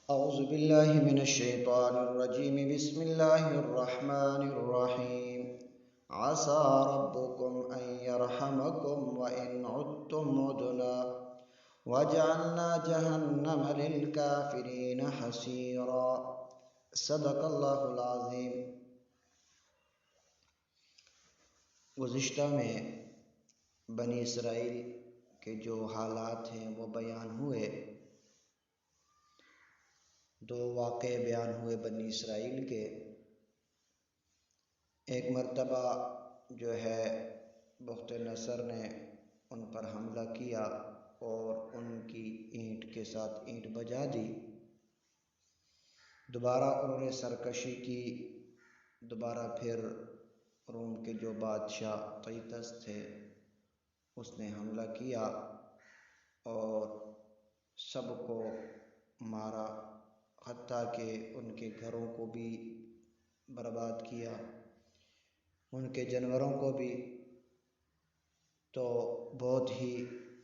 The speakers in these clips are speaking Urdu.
أعوذ بالله من الشيطان الرجيم بسم الله الرحمن الرحيم عسى ربكم أن يرحمكم وإن عدتم عدنا وجعلنا جهنم للكافرين حصيرا صدق اللہ العظیم۔ گزشتہ میں بنی اسرائیل کے جو حالات ہیں وہ بیان ہوئے، دو واقعے بیان ہوئے بنی اسرائیل کے۔ ایک مرتبہ جو ہے بخت نصر نے ان پر حملہ کیا اور ان کی اینٹ کے ساتھ اینٹ بجا دی۔ دوبارہ انہوں نے سرکشی کی، دوبارہ پھر روم کے جو بادشاہ طیطس تھے اس نے حملہ کیا اور سب کو مارا، حتیٰ کہ ان کے گھروں کو بھی برباد کیا، ان کے جانوروں کو بھی۔ تو بہت ہی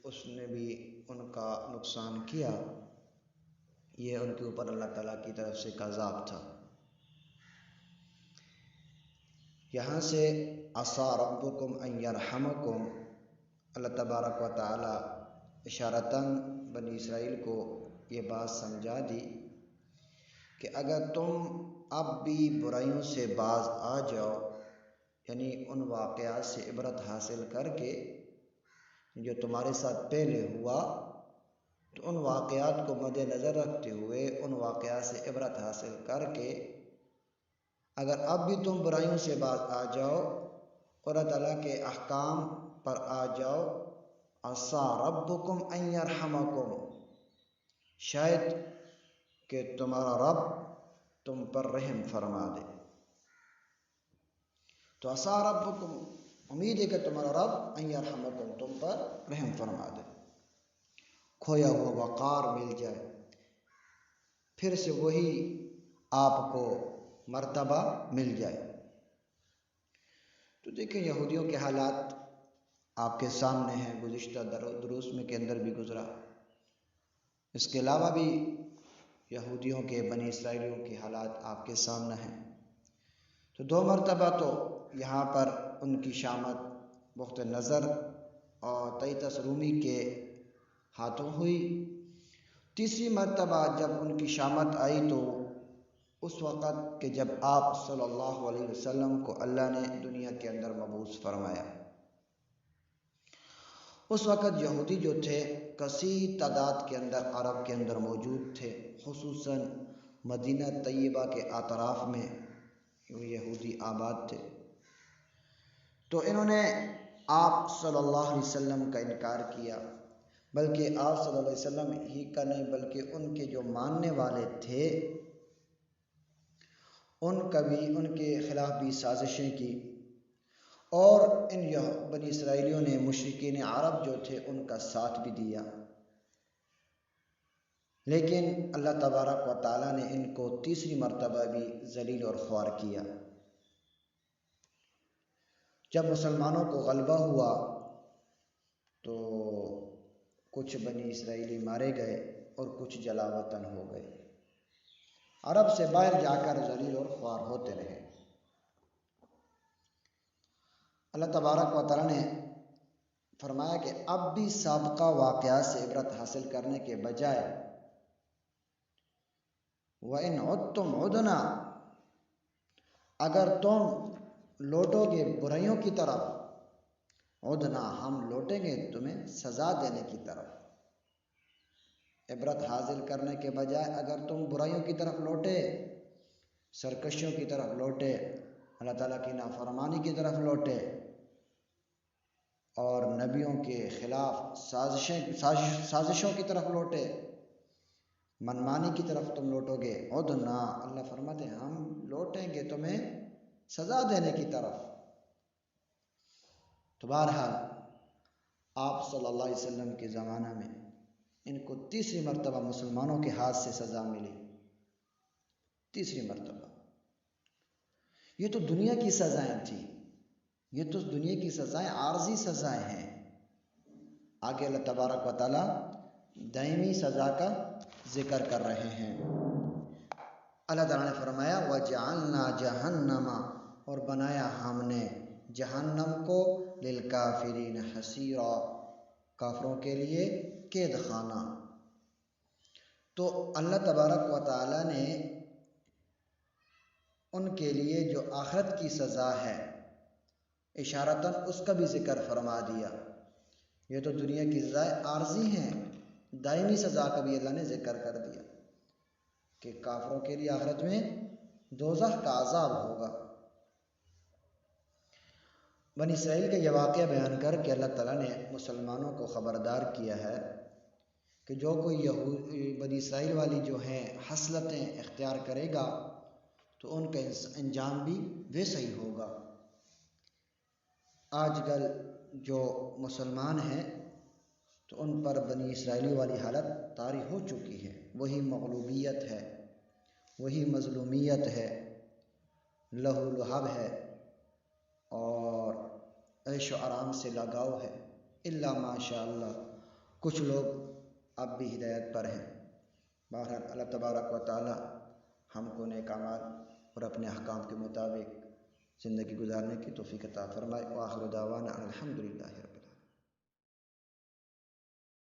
اس نے بھی ان کا نقصان کیا۔ یہ ان کے اوپر اللہ تعالیٰ کی طرف سے ایک عذاب تھا۔ یہاں سے عسیٰ ربکم ان یرحمکم، اللہ تبارک و تعالیٰ اشارتاً بنی اسرائیل کو یہ بات سمجھا دی کہ اگر تم اب بھی برائیوں سے باز آ جاؤ، یعنی ان واقعات سے عبرت حاصل کر کے جو تمہارے ساتھ پہلے ہوا، تو ان واقعات کو مد نظر رکھتے ہوئے ان واقعات سے عبرت حاصل کر کے اگر اب بھی تم برائیوں سے باز آ جاؤ اور اللہ تعالیٰ کے احکام پر آ جاؤ، عسیٰ ربکم ان یرحمکم، شاید کہ تمہارا رب تم پر رحم فرما دے۔ تو عسیٰ ربکم، امید ہے کہ تمہارا رب ان یرحمکم، تم پر رحم فرما دے، کھویا ہوا وقار مل جائے، پھر سے وہی آپ کو مرتبہ مل جائے۔ تو دیکھیں یہودیوں کے حالات آپ کے سامنے ہیں، گزشتہ دروس میں کے اندر بھی گزرا۔ اس کے علاوہ بھی یہودیوں کے، بنی اسرائیلیوں کے حالات آپ کے سامنے ہیں۔ تو دو مرتبہ تو یہاں پر ان کی شامت بخت نظر اور طیطس رومی کے ہاتھوں ہوئی۔ تیسری مرتبہ جب ان کی شامت آئی تو اس وقت کہ جب آپ صلی اللہ علیہ وسلم کو اللہ نے دنیا کے اندر مبعوث فرمایا، اس وقت یہودی جو تھے کثیر تعداد کے اندر عرب کے اندر موجود تھے، خصوصاً مدینہ طیبہ کے اطراف میں یہودی آباد تھے۔ تو انہوں نے آپ صلی اللہ علیہ وسلم کا انکار کیا، بلکہ آپ صلی اللہ علیہ وسلم ہی کا نہیں بلکہ ان کے جو ماننے والے تھے ان کے خلاف بھی سازشیں کی، اور ان بنی اسرائیلیوں نے مشرکین عرب جو تھے ان کا ساتھ بھی دیا۔ لیکن اللہ تبارک و تعالیٰ نے ان کو تیسری مرتبہ بھی ذلیل اور خوار کیا۔ جب مسلمانوں کو غلبہ ہوا تو کچھ بنی اسرائیلی مارے گئے اور کچھ جلا وطن ہو گئے، عرب سے باہر جا کر ذلیل اور خوار ہوتے رہے۔ اللہ تبارک و تعالیٰ نے فرمایا کہ اب بھی سابقہ واقعات سے عبرت حاصل کرنے کے بجائے وَإِنْ عُدْتُمْ عُدْنَا، اگر تم لوٹو گے برائیوں کی طرف، عُدْنَا، ہم لوٹیں گے تمہیں سزا دینے کی طرف۔ عبرت حاصل کرنے کے بجائے اگر تم برائیوں کی طرف لوٹے، سرکشیوں کی طرف لوٹے، اللہ تعالیٰ کی نافرمانی کی طرف لوٹے اور نبیوں کے خلاف سازشوں کی طرف لوٹے، منمانی کی طرف تم لوٹو گے، عدنا، اللہ فرماتے ہیں ہم لوٹیں گے تمہیں سزا دینے کی طرف۔ تو بہرحال آپ صلی اللہ علیہ وسلم کے زمانہ میں ان کو تیسری مرتبہ مسلمانوں کے ہاتھ سے سزا ملی، تیسری مرتبہ۔ یہ تو دنیا کی سزائیں تھیں، یہ تو دنیا کی سزائیں عارضی سزائیں ہیں۔ آگے اللہ تبارک و تعالیٰ دائمی سزا کا ذکر کر رہے ہیں۔ اللہ تعالیٰ نے فرمایا وَجَعَلْنَا جَهَنَّمَ، اور بنایا ہم نے جہنم کو لِلْكَافِرِينَ حَصِيرًا، کافروں کے لیے قید خانہ۔ تو اللہ تبارک و تعالیٰ نے ان کے لیے جو آخرت کی سزا ہے اشارتاً اس کا بھی ذکر فرما دیا۔ یہ تو دنیا کی سزائیں عارضی ہیں، دائمی سزا کا بھی اللہ نے ذکر کر دیا کہ کافروں کے لیے آخرت میں دوزخ کا عذاب ہوگا۔ بنی اسرائیل کا یہ واقعہ بیان کر کے اللہ تعالیٰ نے مسلمانوں کو خبردار کیا ہے کہ جو کوئی بنی اسرائیل والی جو ہیں خصلتیں اختیار کرے گا تو ان کا انجام بھی ویسا ہی ہوگا۔ آج کل جو مسلمان ہیں تو ان پر بنی اسرائیلی والی حالت طاری ہو چکی ہے، وہی مغلوبیت ہے، وہی مظلومیت ہے، لہو لہب ہے اور عیش و آرام سے لگاؤ ہے، الا ماشاء اللہ کچھ لوگ اب بھی ہدایت پر ہیں۔ بہرحال اللہ تبارک و تعالی ہم کو نیک اعمال اور اپنے احکام کے مطابق زندگی گزارنے کی توفیق عطا فرمائے۔ وآخر دعوانا الحمدللہ رب العالمین۔